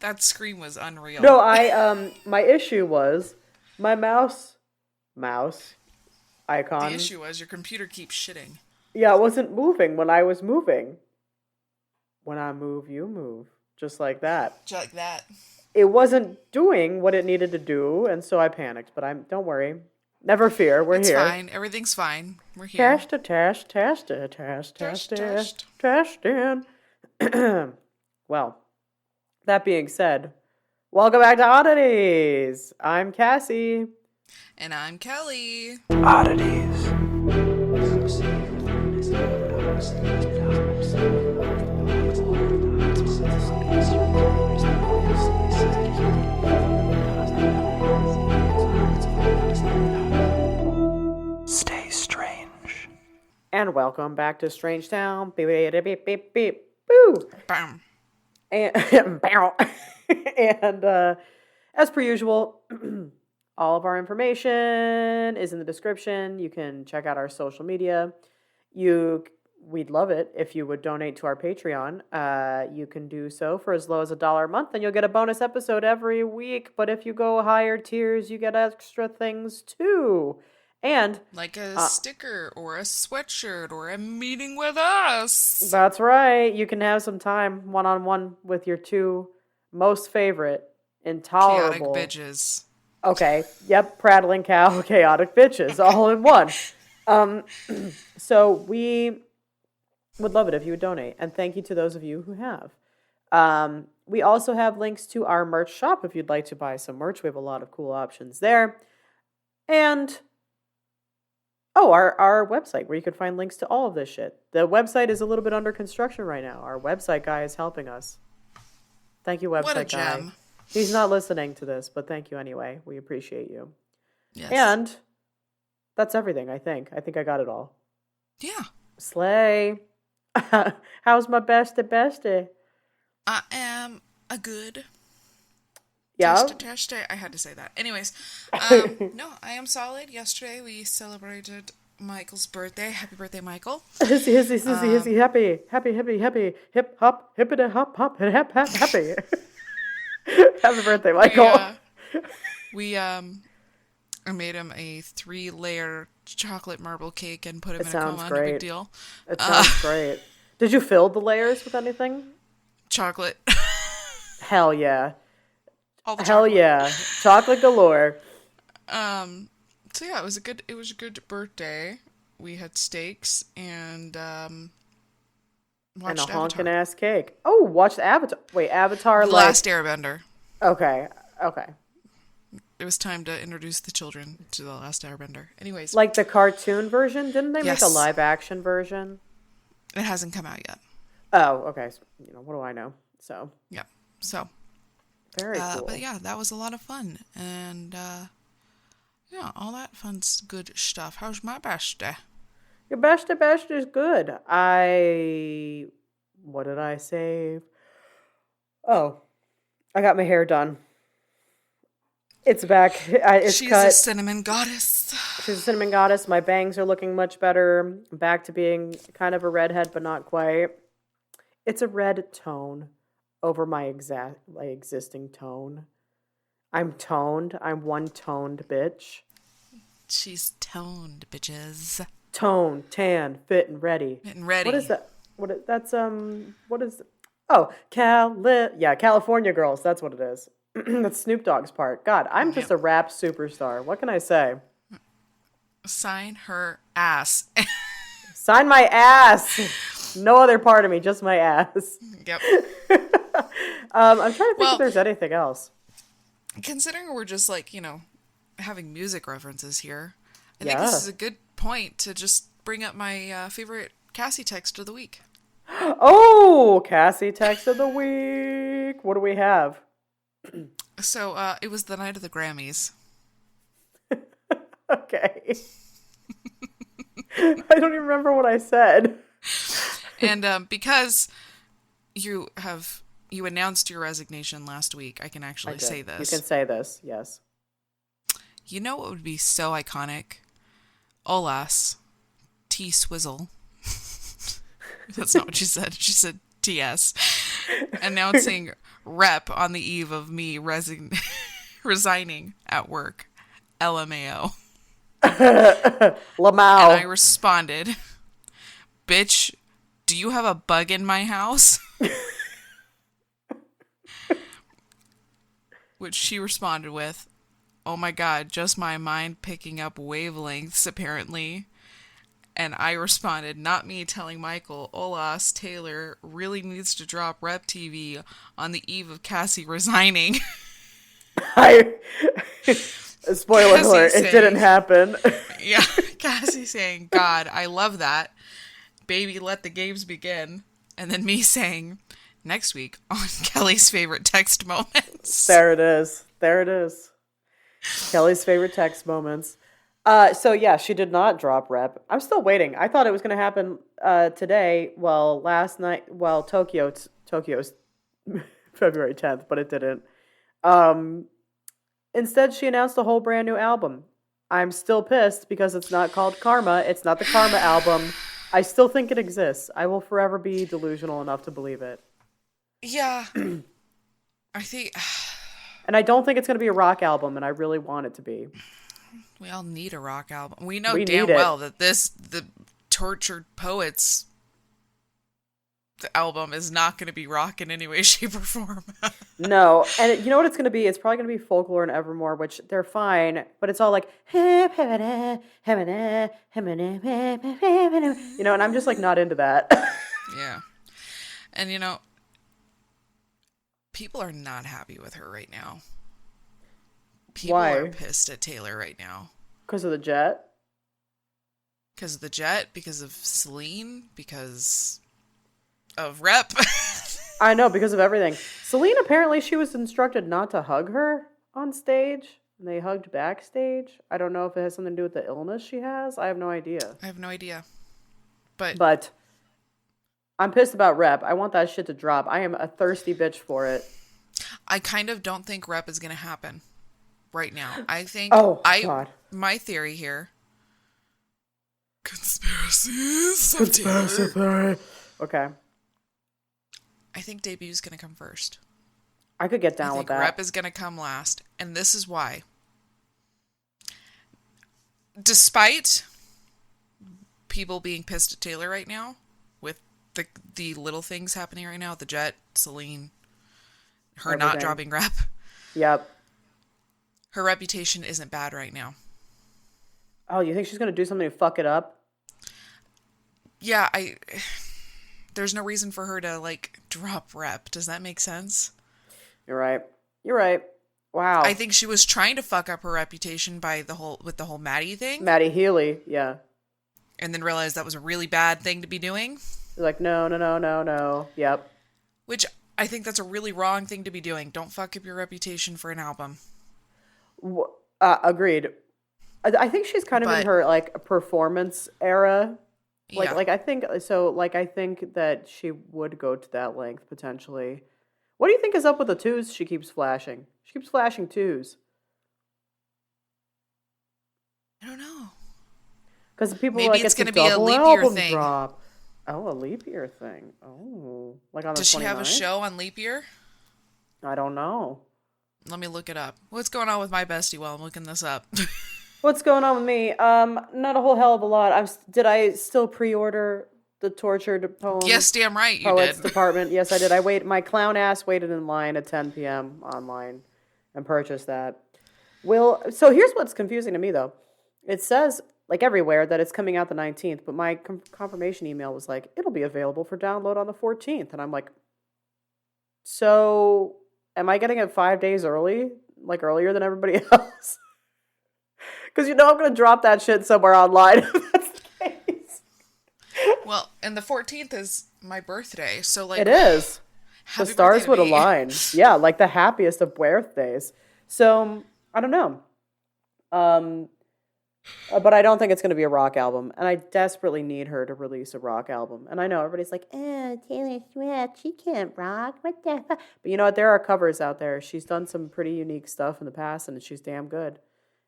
That scream was No, unreal. my issue was my mouse The icon. issue was your computer keeps shitting. Yeah, it wasn't moving when I was moving. When I move, you move. Just like that. Just like that. It wasn't doing what it needed to do, and so I panicked. But don't worry. Never fear, we're It's here. fine. Everything's fine. We're here. Test it, test it, test Just it, touched. test it. Well, that being said, welcome back to Oddities. I'm Cassie. And I'm Kelly. Oddities. Stay strange. And welcome back to Strange Town. Beep, beep, beep, beep, beep. Boo! Bam. And, and as per usual, all of our information is in the description. You can check out our social media. We'd love it if you would donate to our Patreon. You can do so for as low as $1 a month, and you'll get a bonus episode every week. But if you go higher tiers, you get extra things too. And Like a sticker or a sweatshirt or a meeting with us. that's right. You can have some time one-on-one with your two most favorite, Chaotic intolerable. bitches. Okay. Yep. Prattling cow, chaotic bitches, all in one. So we would love it if you would donate, and thank you to those of you who have. We also have links to our merch shop if you'd like to buy some merch. We have a lot of cool options there, and our website where you can find links to all of this shit. The website is a little bit under construction right now. Our website guy is helping us. Thank you, website What a guy. gem. He's not listening to this, but thank you anyway. We appreciate you. Yes. And that's everything, I think. I think I got it all. Yeah. Slay. How's my bestie? I am a good. Yeah? Test. I had to say that. Anyways, no, I am solid. Yesterday we celebrated Michael's birthday. Happy birthday, Michael. Hissy, happy. Hip, hop, hippity, hop, hop, happy. Happy birthday, Michael. I made him a 3-layer chocolate marble cake and put him It in a sounds coma. great. No big deal. It sounds great. Did you fill the layers with anything? Chocolate. Hell yeah. All the Hell chocolate. yeah. Chocolate galore. So yeah, it was a good birthday. We had steaks and And watched a honking Avatar. ass cake. Oh, watch the Avatar. Wait, Avatar The like... Last Airbender. Okay. It was time to introduce the children to The Last Airbender. Anyways, Like the cartoon version? Didn't they make a Yes. live action version? it hasn't come out yet. Oh, okay. So, what do I know? So, Yeah. So, very cool. but yeah, that was a lot of fun. And, yeah, all that fun's good stuff. How's my bestie? Your best is good. What did I save? Oh, I got my hair done. It's back. It's She's cut. a cinnamon goddess. She's a cinnamon goddess. My bangs are looking much better. I'm back to being kind of a redhead, but not quite. It's a red tone over my existing tone. I'm toned. I'm one toned bitch. She's toned, bitches. Tone, tan, fit, and ready. Getting ready. What is that? What is? Oh, California Girls. That's what it is. That's Snoop Dogg's part. God, I'm just a rap superstar. What can I say? Sign her ass. Sign my ass. No other part of me, just my ass. Yep. I'm trying to think Well- if there's anything else. Considering we're just like, having music references here, I Yeah. think this is a good point to just bring up my favorite Cassie text of the week. Oh, Cassie text of the week. What do we have? So, it was the night of the Grammys. Okay. I don't even remember what I said. And because you announced your resignation last week, I can actually say this. You can say this, yes. You know what would be so iconic? Olas. T Swizzle. That's not what she said. She said TS. Announcing rep on the eve of me resigning at work. LMAO. And I Lamau. responded, bitch, do you have a bug in my house? Which she responded with, oh my god, just my mind picking up wavelengths, apparently. And I responded, not me, telling Michael, Olas, Taylor really needs to drop Rep TV on the eve of Cassie resigning. I spoiler Cassie alert, saying, it didn't happen. yeah, Cassie saying, God, I love that. Baby, let the games begin. And then me saying, next week on Kelly's favorite text moments. There it is. There it is. Kelly's favorite text moments. So yeah, she did not drop Rep. I'm still waiting. I thought it was going to happen today. Well, last night. Well, Tokyo's February 10th, but it didn't. Instead, she announced a whole brand new album. I'm still pissed because it's not called Karma. It's not the Karma album. I still think it exists. I will forever be delusional enough to believe it. Yeah. I think... And I don't think it's going to be a rock album, and I really want it to be. We all need a rock album. We know We damn need it. well that the Tortured Poets album is not going to be rock in any way, shape, or form. No, and you know what it's going to be? It's probably going to be Folklore and Evermore, which they're fine, but it's all like, you know, and I'm just like not into that. Yeah. And you know, people are not happy with her right now. People Why? are pissed at Taylor right now. Because of the jet? Because of the jet, because of Celine, because of Rep. I know, because of everything. Celine, apparently she was instructed not to hug her on stage, and they hugged backstage. I don't know if it has something to do with the illness she has. I have no idea. I have no idea. But I'm pissed about Rep. I want that shit to drop. I am a thirsty bitch for it. I kind of don't think Rep is going to happen right now. I think God. My theory here. Conspiracies of Taylor. Theory. Okay. I think debut is going to come first. I could get down with that. Rep is going to come last, and this is why. Despite people being pissed at Taylor right now, with the little things happening right now, the jet, Celine, her not dropping Rep. Yep. Her reputation isn't bad right now. Oh, you think she's going to do something to fuck it up? Yeah, there's no reason for her to, like, drop Rep. Does that make sense? You're right. You're right. Wow. I think she was trying to fuck up her reputation with the whole Maddie thing. Maddie Healy, yeah. And then realized that was a really bad thing to be doing. You're like, no. Yep. Which I think that's a really wrong thing to be doing. Don't fuck up your reputation for an album. Agreed. I think she's kind of in her, like, performance era. Like I think that she would go to that length potentially. What do you think is up with the twos she keeps flashing? She keeps flashing twos. I don't know. Because people maybe are like, it's going to a be a leap year album thing. Drop. Oh, a leap year thing. Oh, like on the 29th? Does she have a show on leap year? I don't know. Let me look it up. What's going on with my bestie while I'm looking this up? What's going on with me? Not a whole hell of a lot. Did I still pre-order the Tortured Poems? Yes, damn right you Poets did. Department. Yes, I did. My clown ass waited in line at 10 p.m. online and purchased that. So here's what's confusing to me though. It says like everywhere that it's coming out the 19th, but my confirmation email was like, it'll be available for download on the 14th. And I'm like, so am I getting it 5 days early? Like earlier than everybody else? Because I'm going to drop that shit somewhere online if that's the case. Well, and the 14th is my birthday, so like... It is. The stars would align. Yeah, like the happiest of birthdays. So, I don't know. But I don't think it's going to be a rock album. And I desperately need her to release a rock album. And I know everybody's like, Taylor Swift, she can't rock. What the fuck? But you know what? There are covers out there. She's done some pretty unique stuff in the past, and she's damn good.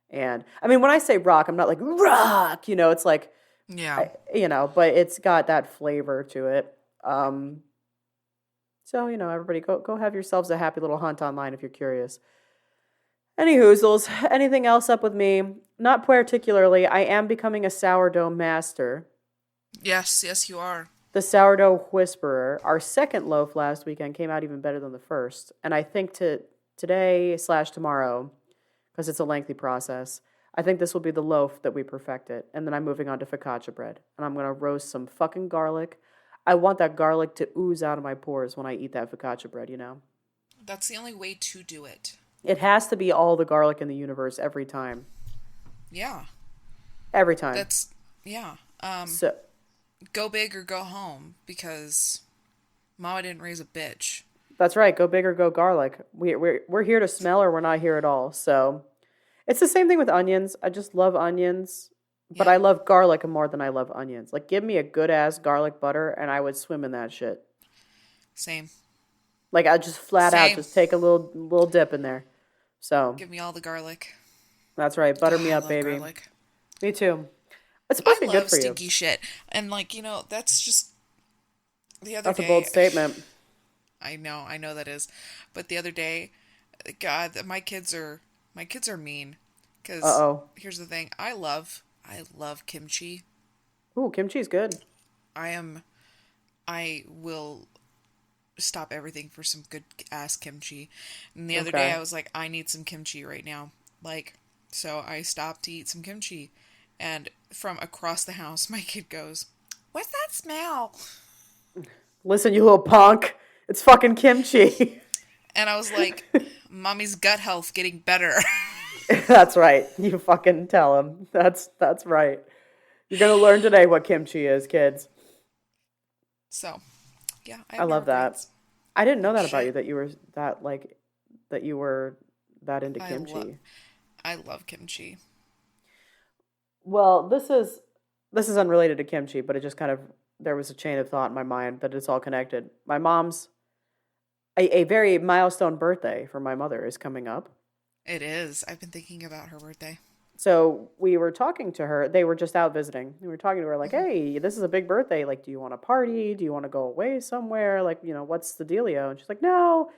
And I mean, when I say rock, I'm not like rock, it's like, but it's got that flavor to it. So, everybody go have yourselves a happy little hunt online if you're curious. Any hoozles, anything else up with me? Not particularly. I am becoming a sourdough master. Yes, yes, you are. The sourdough whisperer. Our second loaf last weekend came out even better than the first. And I think to today slash tomorrow, because it's a lengthy process, I think this will be the loaf that we perfect it. And then I'm moving on to focaccia bread. And I'm going to roast some fucking garlic. I want that garlic to ooze out of my pores when I eat that focaccia bread. That's the only way to do it. It has to be all the garlic in the universe every time. Yeah. Every time. That's yeah. So Go big or go home because Mama didn't raise a bitch. that's right. Go big or go garlic. We're here to smell or we're not here at all. So it's the same thing with onions. I just love onions, but Yeah. I love garlic more than I love onions. Like give me a good ass garlic butter and I would swim in that shit. Same. Like I just flat out Same. just take a little dip in there. So Give me all the garlic. that's right. Butter me I up, love baby. garlic. Me too. It's supposed I to be good love for you. stinky shit. And that's just the other That's a bold day. statement. I know that is. But the other day, God, my kids are mean. Uh Cuz oh. here's the thing. I love kimchi. Ooh, kimchi's good. I will stop everything for some good ass kimchi. And the other day Okay. I was like, I need some kimchi right now. Like, so I stopped to eat some kimchi. And from across the house, my kid goes, "What's that smell?" Listen, you little punk. It's fucking kimchi. And I was like, "Mommy's gut health getting better." That's right. You fucking tell him. That's right. You're gonna learn today what kimchi is, kids. So, yeah, I I have no love that. regrets. I didn't know Oh that about you shit. that you were that you were that into I love kimchi. I love kimchi. Well, this is unrelated to kimchi, but it just kind of there was a chain of thought in my mind that it's all connected. My mom's a very milestone birthday for my mother is coming up. It is. I've been thinking about her birthday. So we were talking to her. They were just out visiting. We were talking to her like, Hmm. "Hey, this is a big birthday. Like, do you want to party? Do you want to go away somewhere? Like, what's the dealio?" And she's like, "No,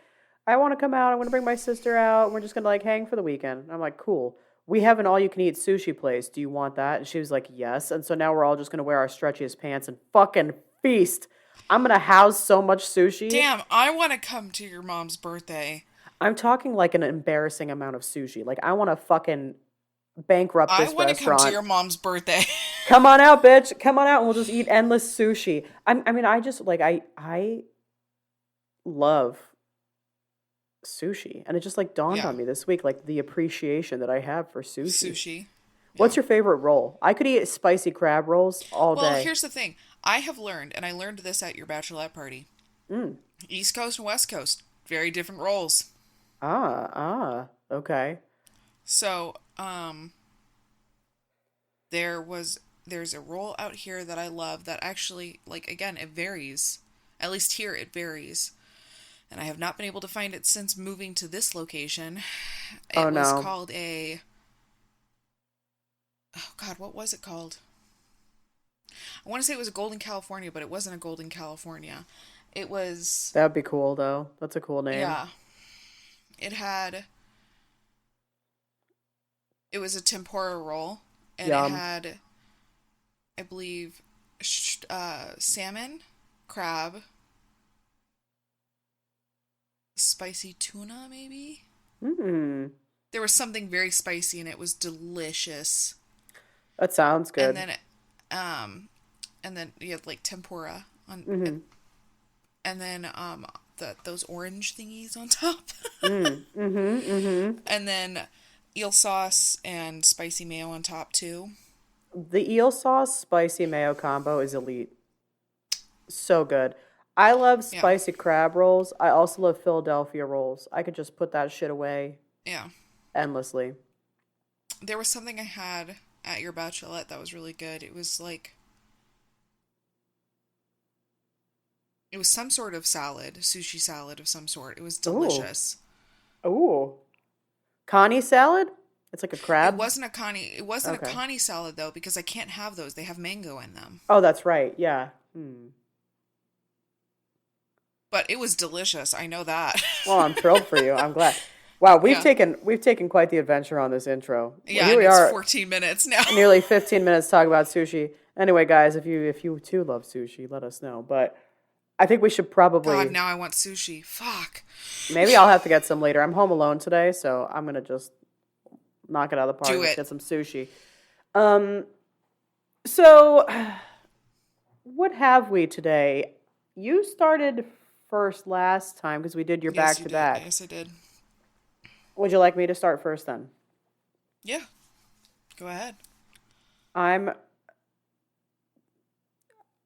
I want to come out. I'm going to bring my sister out. And we're just going to like hang for the weekend." And I'm like, "Cool. We have an all-you-can-eat sushi place. Do you want that?" And she was like, "Yes." And so now we're all just going to wear our stretchiest pants and fucking feast. I'm going to house so much sushi. Damn, I want to come to your mom's birthday. I'm talking like an embarrassing amount of sushi. Like, I want to fucking bankrupt I this want to come to restaurant. your mom's birthday. Come on out, bitch. Come on out, and we'll just eat endless sushi. I mean, I just like I love sushi, and it just like dawned Yeah, on me this week, like the appreciation that I have for sushi. sushi. Yeah. What's your favorite roll? I could eat spicy crab rolls all Well, day. here's the thing. I have learned, and I learned this at your bachelorette party. Mm. East Coast and West Coast, very different rolls. Okay. So, there's a roll out here that I love that actually, like, again, it varies. At least here it varies. And I have not been able to find it since moving to this location. Oh It was no, called oh God, what was it called? I want to say it was a Golden California, but it wasn't a Golden California. It was, that'd be cool though. That's a cool name. yeah, it had, it was a tempura roll, and it Yum. had, I believe, salmon, crab, spicy tuna, maybe? Mm. There was something very spicy and it was delicious. That sounds And good. then, um, and then you had like tempura on, Mm-hmm. and then those orange thingies on top, Mm-hmm. and then eel sauce and spicy mayo on top too. The eel sauce spicy mayo combo is elite. So good. I love Yeah, spicy crab rolls. I also love Philadelphia rolls. I could just put that shit away yeah. endlessly. There was something I had at your bachelorette that was really good. It was some sort of salad, sushi salad of some sort. It was Ooh. delicious. Ooh. Connie salad? It's like a It crab? wasn't a connie. It wasn't a Okay. connie salad though because I can't have those. They have mango in them. Oh, that's right. Yeah. Hmm. But it was delicious. I know that. Well, I'm thrilled for you. I'm glad. Wow, we've Yeah. taken quite the adventure on this intro. Well, Yeah, here and we it's are, 14 minutes now. nearly 15 minutes talking about sushi. Anyway, guys, if you too love sushi, let us know. But I think we should God, probably now I want sushi. Fuck. maybe I'll have to get some later. I'm home alone today, so I'm gonna just knock it out of the park. Do Let's it. get some sushi. Um, so what have we today? You started first last time because we did your Yes, back you to did. back. Yes, I did. Would you like me to start first then? Yeah, go ahead. I'm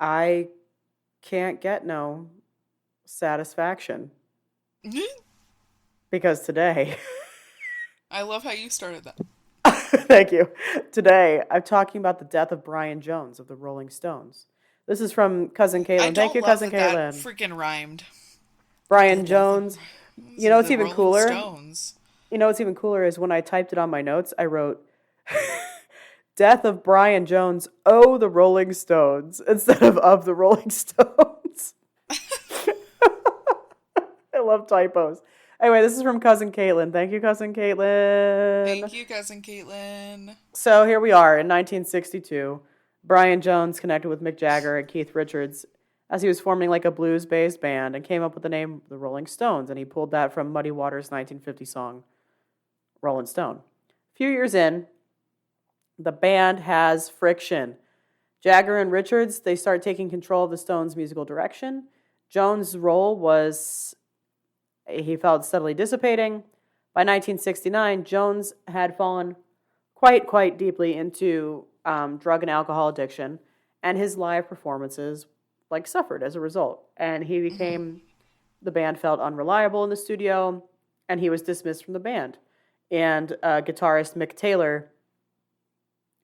I can't get no satisfaction because today, I love how you started that. thank you. Today, I'm talking about the death of Brian Jones of the Rolling Stones. This is from Cousin I Caitlin. Thank don't you, love Cousin that that Caitlin. freaking rhymed. The Brian death of Jones. You know what's the even Rolling cooler? Stones. You know what's even cooler is when I typed it on my notes, I wrote "Death of Brian Jones, oh the Rolling Stones" instead of the Rolling Stones. I love typos. Anyway, this is from Cousin Caitlin. Thank you, Cousin Caitlin. Thank you, cousin Caitlin. So here we are in 1962. Brian Jones connected with Mick Jagger and Keith Richards as he was forming like a blues-based band and came up with the name The Rolling Stones, and he pulled that from Muddy Waters' 1950 song Rolling Stone. A few years in, the band has friction. Jagger and Richards, they start taking control of the Stones' musical direction. Jones' role was, he felt, steadily dissipating. By 1969, Jones had fallen quite deeply into drug and alcohol addiction, and his live performances like suffered as a result. And he Hmm. became, the band felt unreliable in the studio, and he was dismissed from the band. And guitarist Mick Taylor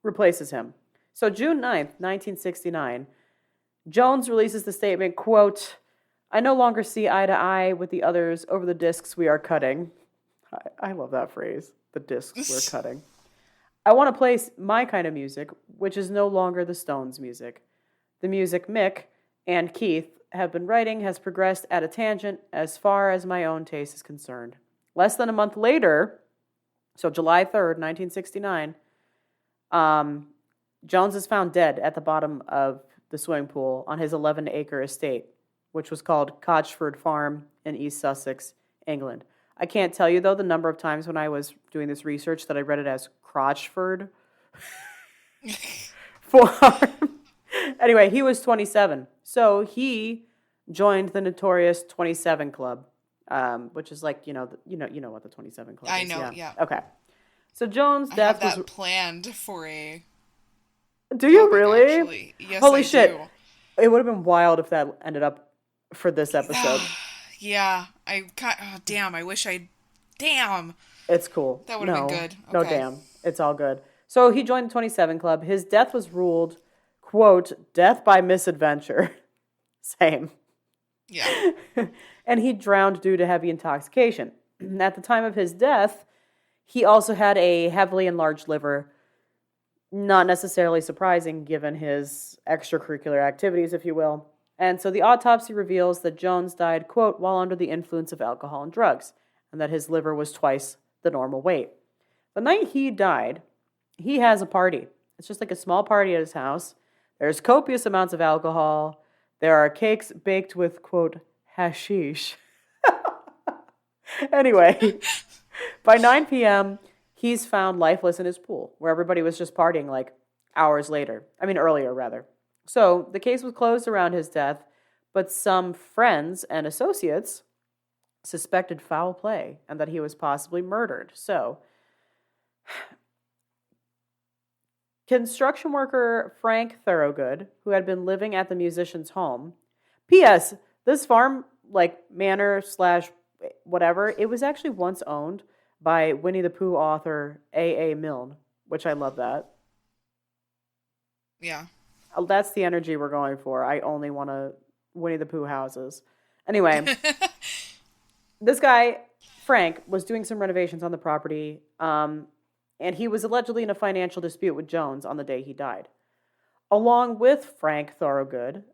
replaces him. So June 9th, 1969, Jones releases the statement, quote, "I no longer see eye to eye with the others over the discs we are cutting." I love that phrase, the discs we're cutting. "I want to play my kind of music, which is no longer the Stones' music. The music Mick and Keith have been writing has progressed at a tangent as far as my own taste is concerned." Less than a month later, so July 3rd, 1969, Jones is found dead at the bottom of the swimming pool on his 11-acre estate, which was called Cotchford Farm in East Sussex, England. I can't tell you, though, the number of times when I was doing this research that I read it as Crotchford Farm. Anyway, he was 27. So he joined the notorious 27 Club, which is like, you know what the 27 Club I is. know, Yeah. yeah. Okay. So Jones' I have death was. that planned for a Do you topic, really? actually. Yes, Holy I shit. do. It would have been wild if that ended up for this episode. Yeah, oh, damn, I wish I. Damn! It's cool. That would have been No, good. no, Okay. damn. It's all good. So he joined the 27 Club. His death was ruled, quote, "death by misadventure." Same. Yeah. And he drowned due to heavy intoxication. At the time of his death, he also had a heavily enlarged liver. Not necessarily surprising given his extracurricular activities, if you will. And so the autopsy reveals that Jones died, quote, "while under the influence of alcohol and drugs," and that his liver was twice the normal weight. The night he died, he has a party. It's just like a small party at his house. There's copious amounts of alcohol. There are cakes baked with, quote, hashish. Anyway, by 9 p.m., he's found lifeless in his pool, where everybody was just partying like hours later. I mean, earlier, rather. So the case was closed around his death, but some friends and associates suspected foul play and that he was possibly murdered. So, construction worker Frank Thorogood, who had been living at the musician's home. P.S. This farm, like manor slash whatever, it was actually once owned by Winnie the Pooh author A. A. Milne, which I love that. Yeah. That's the energy we're going for. I only want to Winnie the Pooh houses. Anyway, this guy, Frank, was doing some renovations on the property, and he was allegedly in a financial dispute with Jones on the day he died. Along with Frank Thorogood,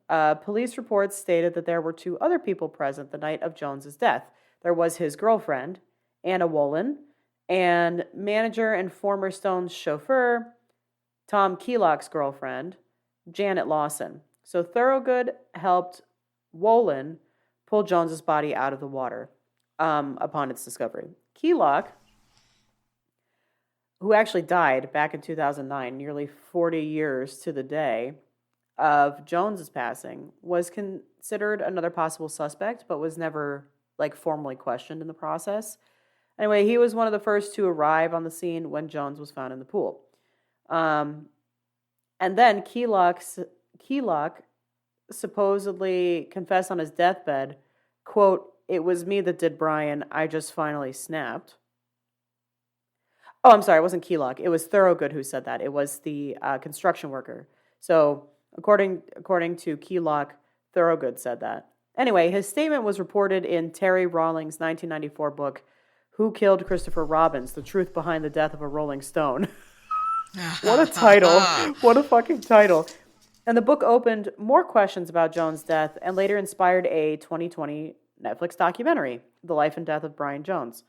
police reports stated that there were two other people present the night of Jones's death. There was his girlfriend, Anna Wolin, and manager and former Stones chauffeur, Tom Keelock's girlfriend, Janet Lawson. So Thorogood helped Wolin pull Jones's body out of the water upon its discovery. Keelock, who actually died back in 2009, nearly 40 years to the day of Jones's passing, was considered another possible suspect, but was never formally questioned in the process. Anyway, he was one of the first to arrive on the scene when Jones was found in the pool. And then Keelock supposedly confessed on his deathbed, quote, "It was me that did Brian. I just finally snapped." Oh, I'm sorry. It wasn't Keelock. It was Thorogood who said that. It was the construction worker. So according to Keelock, Thorogood said that. Anyway, his statement was reported in Terry Rawlings' 1994 book, Who Killed Christopher Robbins? The Truth Behind the Death of a Rolling Stone. What a title. What a fucking title. And the book opened more questions about Jones' death and later inspired a 2020 Netflix documentary, The Life and Death of Brian Jones,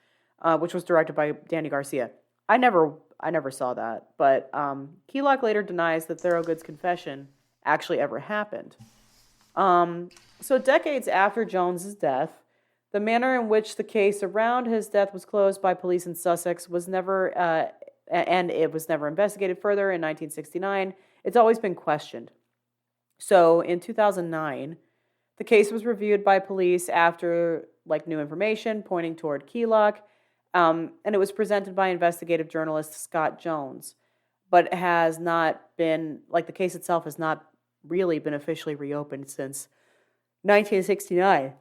which was directed by Danny Garcia. I never saw that, but Keelock later denies that Thorogood's confession actually ever happened. So decades after Jones's death, the manner in which the case around his death was closed by police in Sussex was never, and it was never investigated further in 1969. It's always been questioned. So in 2009, the case was reviewed by police after new information pointing toward Keelock, and it was presented by investigative journalist Scott Jones, but has not been, the case itself has not really been officially reopened since 1969.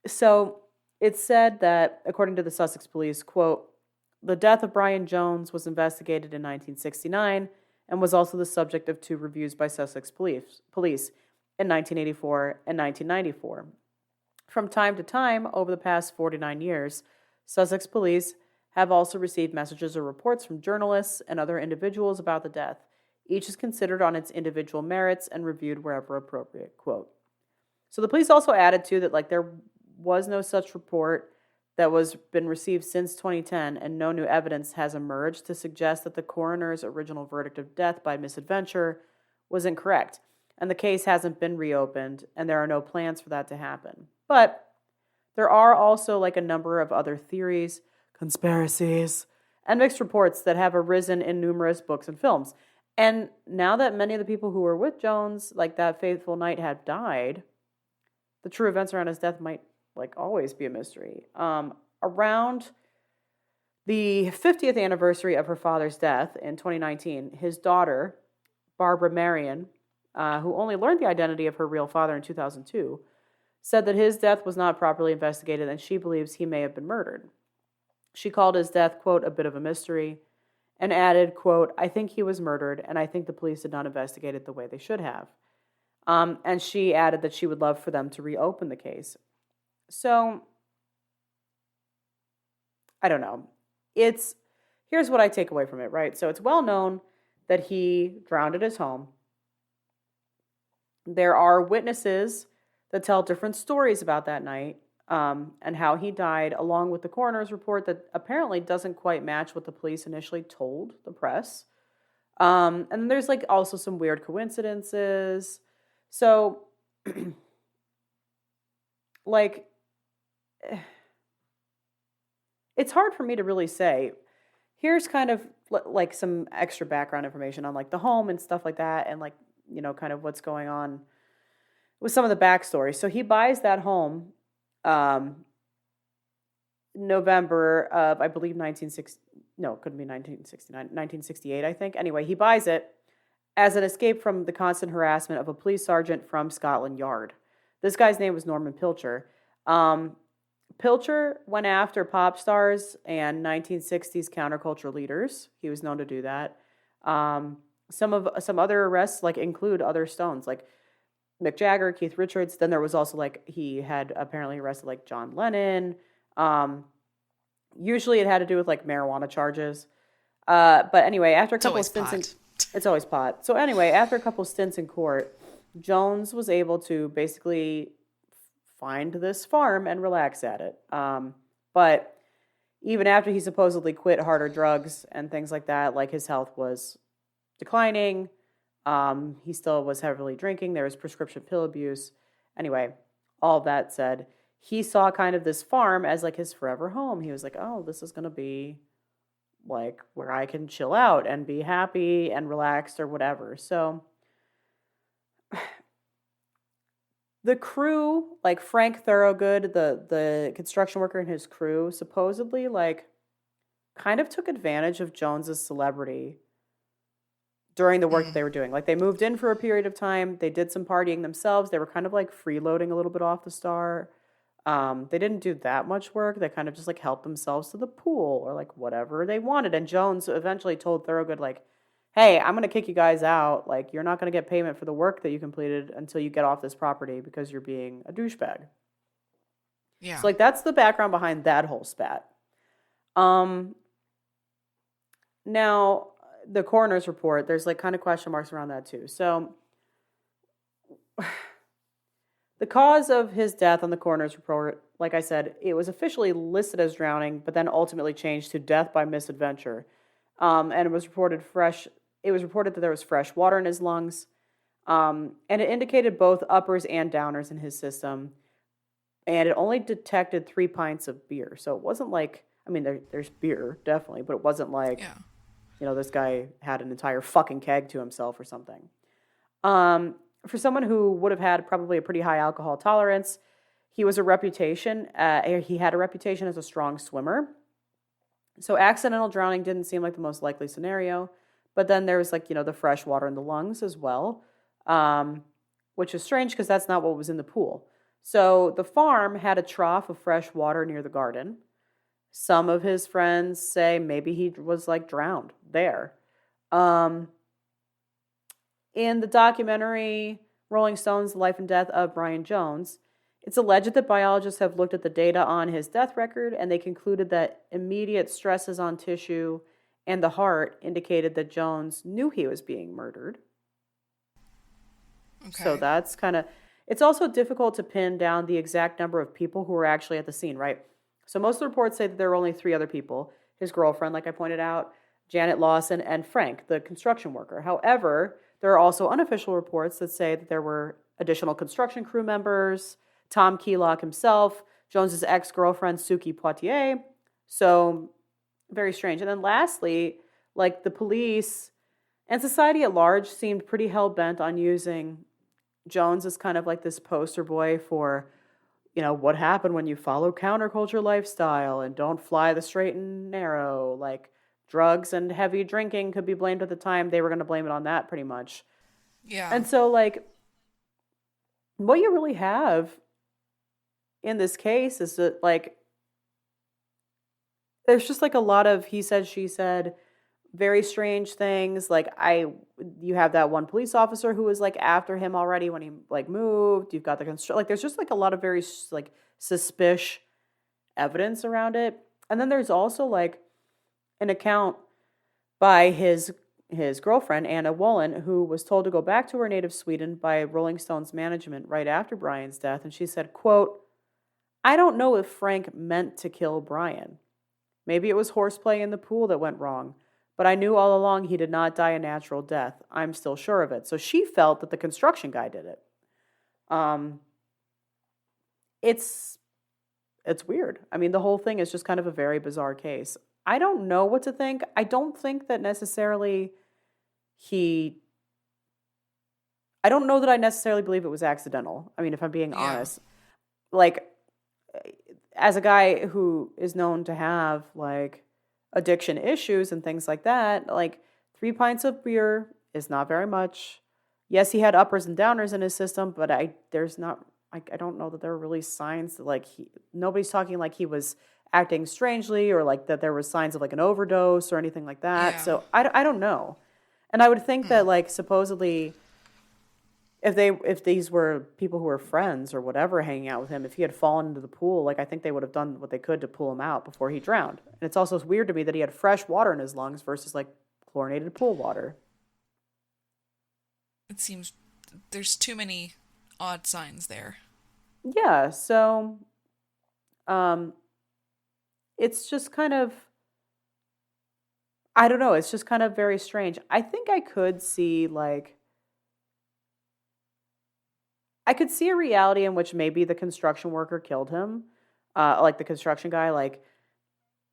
So it's said that, according to the Sussex police, quote, "The death of Brian Jones was investigated in 1969 and was also the subject of two reviews by Sussex police in 1984 and 1994. From time to time, over the past 49 years, Sussex police have also received messages or reports from journalists and other individuals about the death. Each is considered on its individual merits and reviewed wherever appropriate," quote. So the police also added, too, that there was no such report that was been received since 2010, and no new evidence has emerged to suggest that the coroner's original verdict of death by misadventure was incorrect. And the case hasn't been reopened, and there are no plans for that to happen. But there are also a number of other theories, conspiracies, and mixed reports that have arisen in numerous books and films. And now that many of the people who were with Jones, that fateful night, have died, the true events around his death might always be a mystery. Around the 50th anniversary of her father's death in 2019, his daughter, Barbara Marion, who only learned the identity of her real father in 2002, said that his death was not properly investigated and she believes he may have been murdered. She called his death, quote, "a bit of a mystery," and added, quote, "I think he was murdered and I think the police did not investigate it the way they should have." And she added that she would love for them to reopen the case. So, I don't know. Here's what I take away from it, right? So it's well known that he drowned at his home. There are witnesses that tell different stories about that night and how he died, along with the coroner's report that apparently doesn't quite match what the police initially told the press. And then there's also some weird coincidences. So, it's hard for me to really say. Here's kind of some extra background information on the home and stuff like that, and kind of what's going on with some of the backstory. So he buys that home November of, I believe, 1968, I think. Anyway, he buys it as an escape from the constant harassment of a police sergeant from Scotland Yard. This guy's name was Norman Pilcher. Pilcher went after pop stars and 1960s counterculture leaders. He was known to do that. Some other arrests include other Stones, Mick Jagger, Keith Richards. Then there was also he had apparently arrested John Lennon. Usually it had to do with marijuana charges. But anyway, after a couple of stints It's always pot. So anyway, after a couple stints in court, Jones was able to basically find this farm and relax at it. But even after he supposedly quit harder drugs and things like that, like his health was declining. He still was heavily drinking. There was prescription pill abuse. Anyway, all that said, he saw kind of this farm as like his forever home. He was like, oh, this is going to be like where I can chill out and be happy and relaxed or whatever. So the crew, like Frank Thorogood, the construction worker and his crew, supposedly like kind of took advantage of Jones's celebrity during the work that Mm. they were doing. Like they moved in for a period of time, they did some partying themselves. They were kind of like freeloading a little bit off the star. They didn't do that much work. They kind of just like helped themselves to the pool or like whatever they wanted. And Jones eventually told Thorogood like, "Hey, I'm gonna kick you guys out. Like you're not gonna get payment for the work that you completed until you get off this property because you're being a douchebag." Yeah. So like that's the background behind that whole spat. Um, Now the coroner's report, there's like kind of question marks around that too. So the cause of his death on the coroner's report, like I said, it was officially listed as drowning, but then ultimately changed to death by misadventure. And it was reported fresh. It was reported that there was fresh water in his lungs, and it indicated both uppers and downers in his system. And it only detected 3 pints of beer, so it wasn't like I mean, there's beer definitely, but it wasn't like Yeah. this guy had an entire fucking keg to himself or something. Um, for someone who would have had probably a pretty high alcohol tolerance, he had a reputation as a strong swimmer. So accidental drowning didn't seem like the most likely scenario. But then there was like, the fresh water in the lungs as well, which is strange because that's not what was in the pool. So the farm had a trough of fresh water near the garden. Some of his friends say maybe he was like drowned there. Um, in the documentary Rolling Stones, The Life and Death of Brian Jones, it's alleged that biologists have looked at the data on his death record and they concluded that immediate stresses on tissue and the heart indicated that Jones knew he was being murdered. So Okay. that's kind of, it's also difficult to pin down the exact number of people who were actually at the scene, right? So most of the reports say that there were only three other people: his girlfriend, like I pointed out, Janet Lawson, and Frank, the construction worker. However, there are also unofficial reports that say that there were additional construction crew members, Tom Keylock himself, Jones's ex-girlfriend, Suki Poitier. So very strange. And then lastly, like the police and society at large seemed pretty hell-bent on using Jones as kind of like this poster boy for, what happened when you follow counterculture lifestyle and don't fly the straight and narrow. Like drugs and heavy drinking could be blamed at the time. They were going to blame it on that pretty much. Yeah. And so, like, what you really have in this case is that, like, there's just like a lot of he said, she said, very strange things. You have that one police officer who was like after him already when he like moved. You've got like there's just like a lot of very like suspicious evidence around it. And then there's also like an account by his girlfriend Anna Wolin, who was told to go back to her native Sweden by Rolling Stones management right after Brian's death, and she said, quote, "I don't know if Frank meant to kill Brian. Maybe it was horseplay in the pool that went wrong. But I knew all along he did not die a natural death. I'm still sure of it." So she felt that the construction guy did it. Um, it's it's weird. I mean, the whole thing is just kind of a very bizarre case. I don't know what to think. I don't think that necessarily he. I don't know that I necessarily believe it was accidental. I mean, if I'm being Yeah. honest, like as a guy who is known to have like addiction issues and things like that, like 3 pints of beer is not very much. Yes, he had uppers and downers in his system, but I don't know that there are really signs that like nobody's talking like he was acting strangely or like that there was signs of like an overdose or anything like that. Yeah. So I don't know. And I would think Hmm. that like supposedly if these were people who were friends or whatever hanging out with him, if he had fallen into the pool, like I think they would have done what they could to pull him out before he drowned. And it's also weird to me that he had fresh water in his lungs versus like chlorinated pool water. It seems there's too many odd signs there. Yeah, so um it's just kind of, I don't know, it's just kind of very strange. I think I could see a reality in which maybe the construction worker killed him. Like the construction guy, like,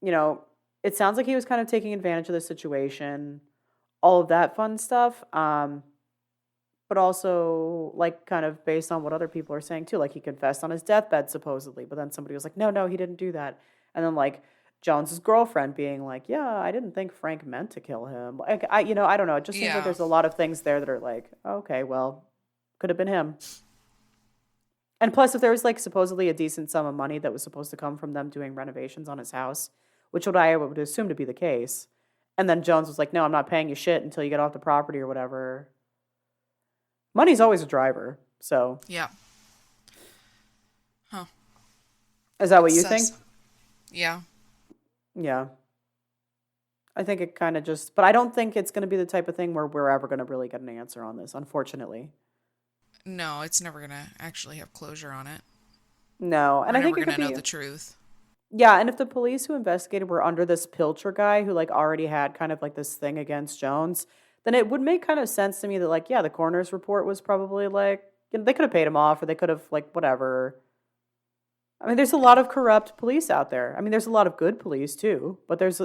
you know, it sounds like he was kind of taking advantage of the situation, all of that fun stuff. But also like kind of based on what other people are saying too. Like he confessed on his deathbed supposedly, but then somebody was like, no, no, he didn't do that. And then like Jones's girlfriend being like, yeah, I didn't think Frank meant to kill him. Like I don't know. It just seems like Yeah. there's a lot of things there that are like, okay, well, could have been him. And plus, if there was like supposedly a decent sum of money that was supposed to come from them doing renovations on his house, which would I would assume to be the case, and then Jones was like, "No, I'm not paying you shit until you get off the property or whatever." Money's always a driver. So, Yeah. Huh. is that what It's you think? sus. Yeah. Yeah, I think it kind of just, but I don't think it's going to be the type of thing where we're ever going to really get an answer on this. Unfortunately, No, it's never gonna actually have closure on it. no, and We're I think never it could gonna know be. the truth. Yeah, and if the police who investigated were under this Pilcher guy who like already had kind of like this thing against Jones, then it would make kind of sense to me that like yeah, the coroner's report was probably like, they could have paid him off or they could have like whatever. I mean, there's a Yeah. lot of corrupt police out there. I mean, there's a lot of good police too, but there's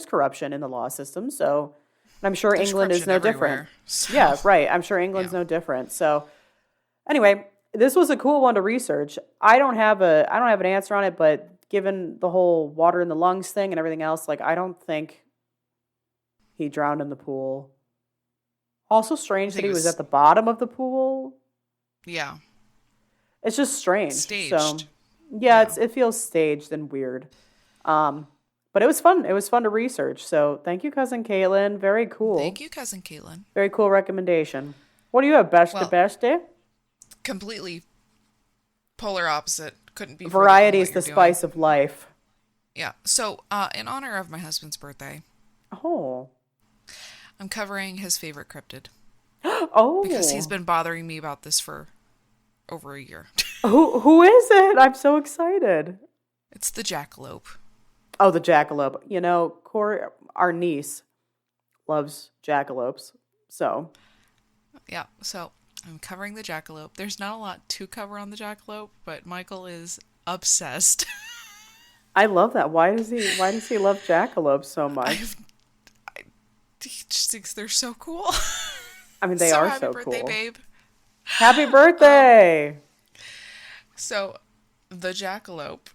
corruption in the law system. So, and I'm sure There's England is corruption no different. everywhere. So, Yeah, right. I'm sure England's yeah. no different. So, anyway, this was a cool one to research. I don't have an answer on it, but given the whole water in the lungs thing and everything else, like I don't think he drowned in the pool. Also I strange that think it he was at was, the bottom of the pool. yeah, It's just strange. So, staged. yeah, Yeah. it feels staged and weird. Um, but it was fun. It was fun to research. So, thank you, cousin Caitlin. Very Thank cool. you, cousin Caitlin. Very cool recommendation. What do you have? Best to Well, best day? completely polar opposite. Couldn't be further from Variety what is you're the doing. spice of life. Yeah. So, in honor of my husband's birthday, Oh. I'm covering his favorite cryptid because he's Oh. been bothering me about this for over a year. Who is it? I'm so excited. It's the jackalope. Oh, the jackalope. Corey, our niece, loves jackalopes. So, Yeah. So, I'm covering the jackalope. There's not a lot to cover on the jackalope, but Michael is obsessed. I love that. Why does he love jackalopes so much? I've, I, he just thinks they're so cool. I mean, they So are happy so birthday, cool. babe. Happy Um, birthday. so the jackalope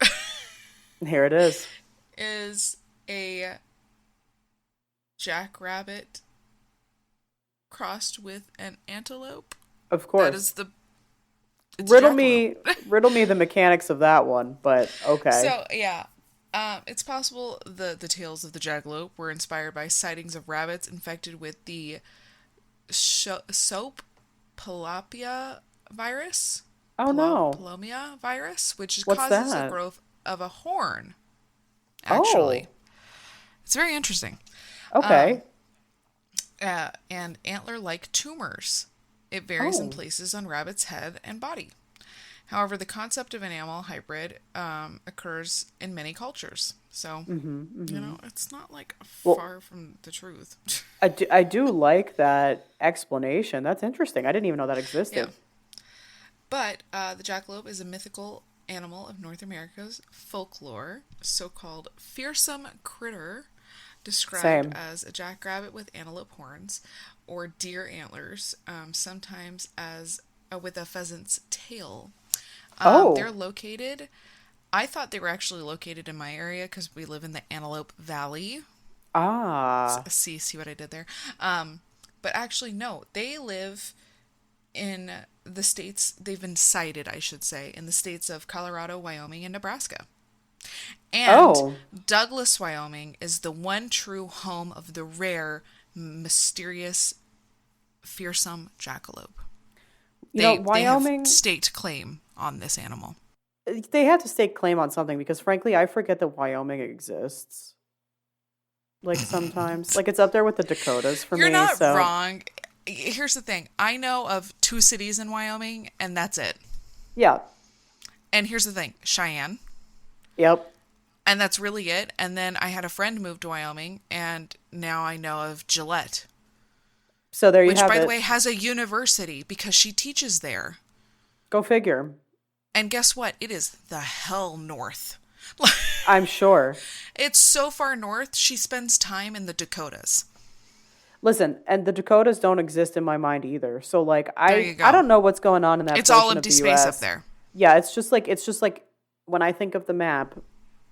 Here it is. is a jackrabbit crossed with an antelope. Of That course. is the it's a Riddle jackalope. me riddle me the mechanics of that one, but okay. So yeah, it's possible the tales of the jackalope were inspired by sightings of rabbits infected with the soap palapia virus, Oh no. palomia virus, which What's causes the that? growth of a horn. Actually, Oh. it's very interesting. Okay. And antler-like tumors. It varies in Oh. places on rabbit's head and body. However, the concept of an animal hybrid occurs in many cultures. So, it's not like Well, far from the truth. I do like that explanation. That's interesting. I didn't even know that Yeah. existed. But the jackalope is a mythical animal of North America's folklore, so-called fearsome critter, described Same. as a jackrabbit with antelope horns or deer antlers, sometimes as with a pheasant's tail. They're Oh. located. I thought they were actually located in my area because we live in the Antelope Valley. Ah. See what I did there. But actually, no, they live in the states. They've been cited, I should say, in the states of Colorado, Wyoming, and Nebraska. And Oh. Douglas, Wyoming, is the one true home of the rare, mysterious, fearsome jackalope. They have Wyoming, staked claim on this animal. they have to stake claim on something because frankly, I forget that Wyoming exists. Like sometimes. Like it's up there with the Dakotas for You're me, not so wrong. Here's the thing. I know of 2 cities in Wyoming, and that's it. Yeah. And here's the thing. Cheyenne. Yep. And that's really it. And then I had a friend move to Wyoming, and now I know of Gillette, So there you which, have by the it. way, has a university because she teaches there. Go figure. And guess what? It is the hell north. I'm sure. It's so far north, she spends time in the Dakotas. Listen, and the Dakotas don't exist in my mind either. So like There you I go. don't know what's going on in that It's all portion of empty the space up US. there. Yeah, it's just like when I think of the map,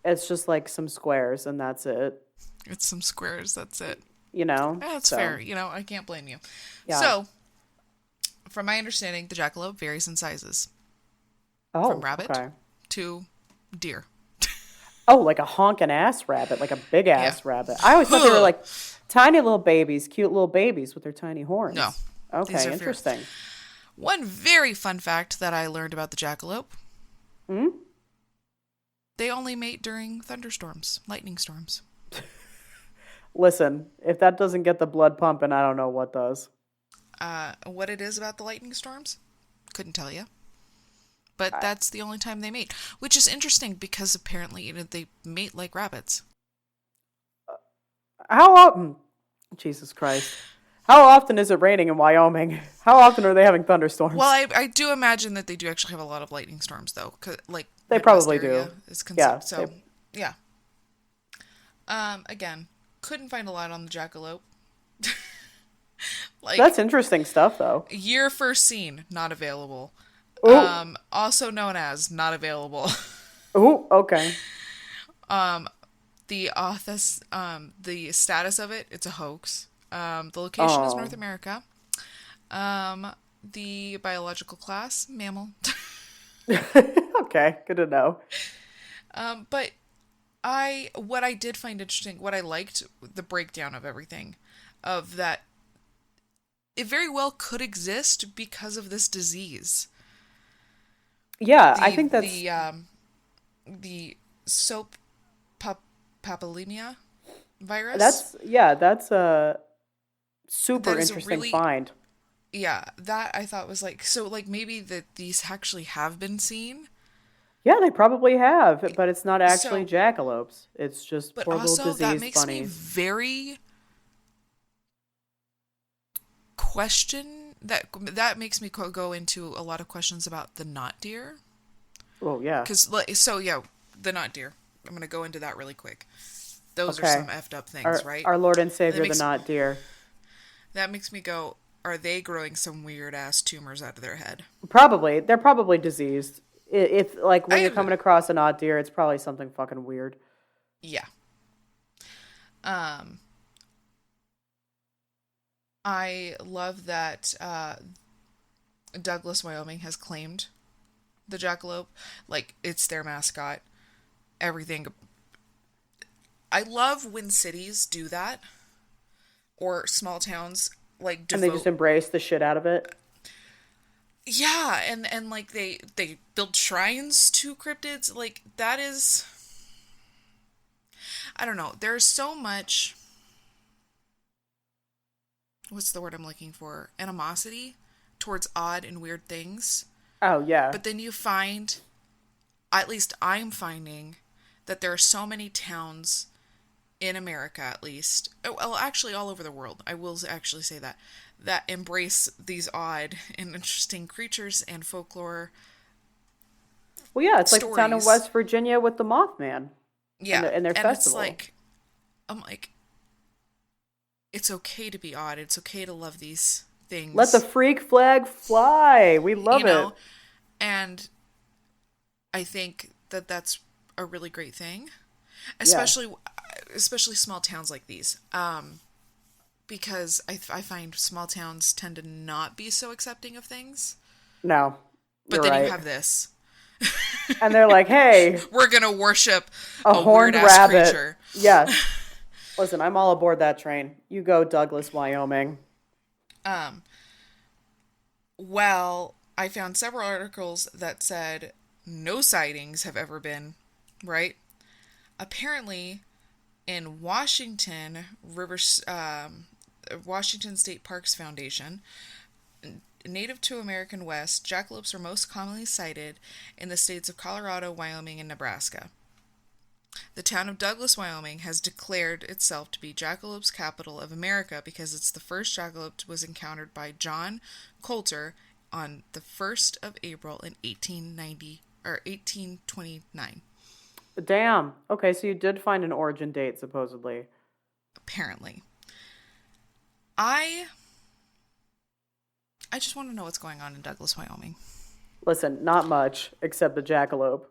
it's just like some squares and that's it, It's some squares, that's it. you know? That's So, fair. I can't blame you. yeah. So, from my understanding, the jackalope varies in sizes from Oh, rabbit okay. to deer. Oh, like a honking ass rabbit, like a big Yeah. ass rabbit. I always thought they were like tiny little babies, cute little babies with their tiny No, horns. these Okay, are fierce. interesting. One very fun fact that I learned about the jackalope: Hmm? they only mate during thunderstorms, lightning storms. Listen, if that doesn't get the blood pumping, I don't know what does. What it is about the lightning storms? Couldn't tell you. But that's the only time they mate, which is interesting because apparently they mate like rabbits. How often? Jesus Christ. How often is it raining in Wyoming? How often are they having Well, thunderstorms? I do imagine that they do actually have a lot of lightning storms, though. 'Cause, like, They Midwest probably area do. is Yeah, considered. So, yeah. Again, couldn't find a lot on the jackalope. Like, that's interesting stuff, though. year first seen, not available. Ooh, Also known as not available. ooh, okay. The status of it, it's a hoax. The location is North Oh, America. The biological class, mammal. okay, good to know. But what I did find interesting, what I liked, the breakdown of everything, of that it very well could exist because of this disease. Yeah, I The think that's the the soap papillemia virus. that's a super That is a interesting really, find. yeah, that I thought was like, so like maybe that these actually have been seen. Yeah, they probably have, but it's not actually So, jackalopes. It's just but poor little also that diseased makes me bunnies. very question that makes me go into a lot of questions about the not deer. Oh yeah. Because, so yeah, the not deer. I'm going to go into that really quick. Those are Okay. some effed up things, right? Our Lord and That Savior, the makes not deer. that makes me go, are they growing some weird ass tumors out of their head? Probably. They're probably diseased. If like when I you're coming across a not deer, it's probably something fucking weird. Yeah. Um I love that Douglas, Wyoming has claimed the jackalope, like it's their mascot. Everything. I love when cities do that, or small towns like And they just devote. embrace the shit out of it. Yeah, and like they build shrines to cryptids. Like that is, I don't know. There's so much, what's the word I'm looking for? Animosity towards odd and weird things. Oh yeah. But then you find, at least I'm finding, that there are so many towns in America, at least, well, actually all over the world, I will actually say that, that embrace these odd and interesting creatures and folklore Well, yeah, it's like the town in stories. West Virginia with the Mothman Yeah, and their and it's festival. like, I'm like, it's okay to be odd. It's okay to love these Let the things, freak flag fly. We you love know? it. And I think that that's a really great thing, Yeah. especially especially small towns like these. Because I find small towns tend to not be so accepting of things. No, But you're then you right. have this. And they're like, hey, We're gonna worship a a weird horned ass rabbit. creature. Yes. Listen, I'm all aboard that train. You go, Douglas, Wyoming. Um, well, I found several articles that said no sightings have ever been, right? Apparently, in Washington, Washington State Parks Foundation. Native to American West, jackalopes are most commonly sighted in the states of Colorado, Wyoming, and Nebraska. The town of Douglas, Wyoming has declared itself to be Jackalope's capital of America because it's the first jackalope was encountered by John Coulter on the 1st of April in 1829. Damn. Okay, so you did find an origin date, supposedly. Apparently. I just want to know what's going on in Douglas, Wyoming. Listen, not much, except the jackalope.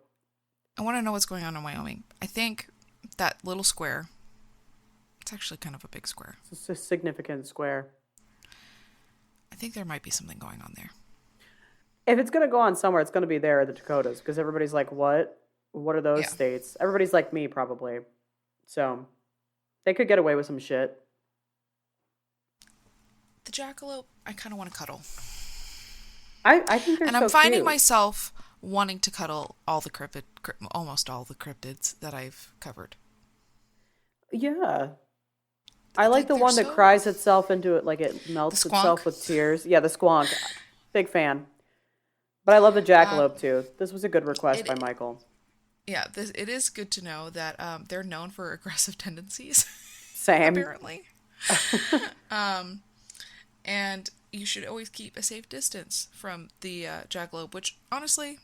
I want to know what's going on in Wyoming. I think that little square, it's actually kind of a big square. It's a significant square. I think there might be something going on there. If it's going to go on somewhere, it's going to be there, the Dakotas, because everybody's like, what? What are those states? Everybody's like me, probably. So, they could get away with some shit. The jackalope, I kind of want to cuddle. I think they're and so I'm finding cute. myself wanting to cuddle almost all the cryptids that I've covered. Yeah. I like the one that so... cries itself into it, like it melts itself with tears. Yeah, the squonk. Big fan. But I love the jackalope too. This was a good request by Michael. Yeah, it is good to know that they're known for aggressive tendencies. Same. Apparently. And you should always keep a safe distance from the jackalope, which, honestly,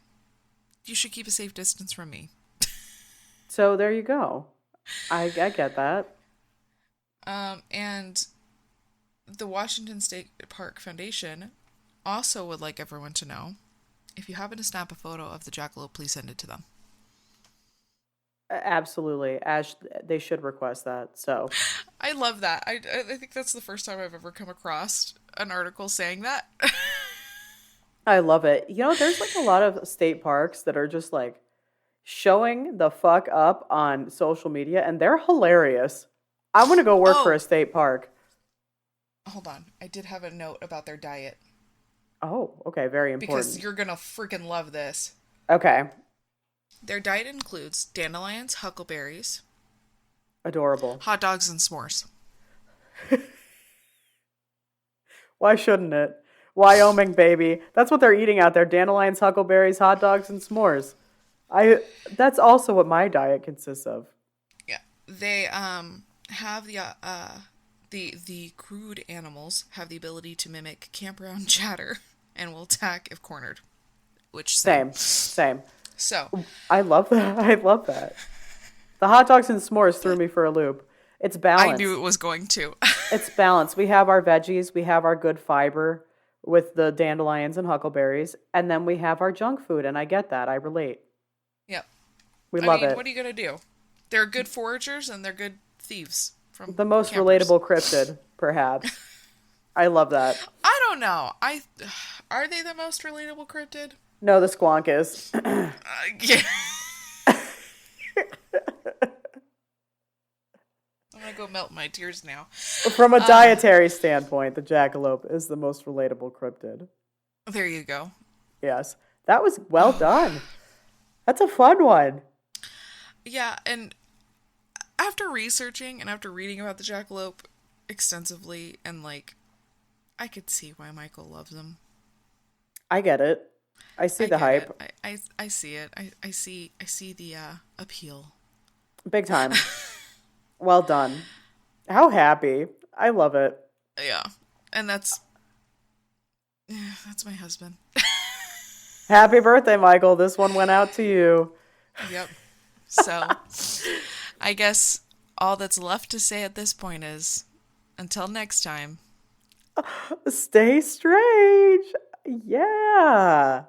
you should keep a safe distance from me. So there you go. I get that. And the Washington State Park Foundation also would like everyone to know, if you happen to snap a photo of the jackalope, please send it to them. Absolutely. Ash, they should request that. So I love that. I think that's the first time I've ever come across an article saying that. I love it. You know, there's like a lot of state parks that are just like showing the fuck up on social media, and they're hilarious. I'm going to go work for a state park. Hold on. I did have a note about their diet. Oh, okay. Very important. Because you're going to freaking love this. Okay. Their diet includes dandelions, huckleberries. Adorable. Hot dogs and s'mores. Why shouldn't it? Wyoming, baby. That's what they're eating out there. Dandelions, huckleberries, hot dogs, and s'mores. That's also what my diet consists of. Yeah. They have the crude animals have the ability to mimic campground chatter and will attack if cornered. Which same. So I love that. I love that. The hot dogs and s'mores threw me for a loop. It's balanced. I knew it was going to. It's balanced. We have our veggies. We have our good fiber with the dandelions and huckleberries. And then we have our junk food. And I get that. I relate. Yep. We love it. What are you going to do? They're good foragers and they're good thieves. From the most campers. Relatable cryptid, perhaps. I love that. I don't know. Are they the most relatable cryptid? No, the squonk is. Yeah. I'm going to go melt my tears now. From a dietary standpoint, the jackalope is the most relatable cryptid. There you go. Yes. That was well done. That's a fun one. Yeah, and after researching and after reading about the jackalope extensively, and I could see why Michael loves them. I get it. I see the hype. I see it. I see the appeal. Big time. Well done. How happy. I love it. Yeah. And that's my husband. Happy birthday, Michael. This one went out to you. Yep. So, I guess all that's left to say at this point is, until next time. Stay strange. Yeah.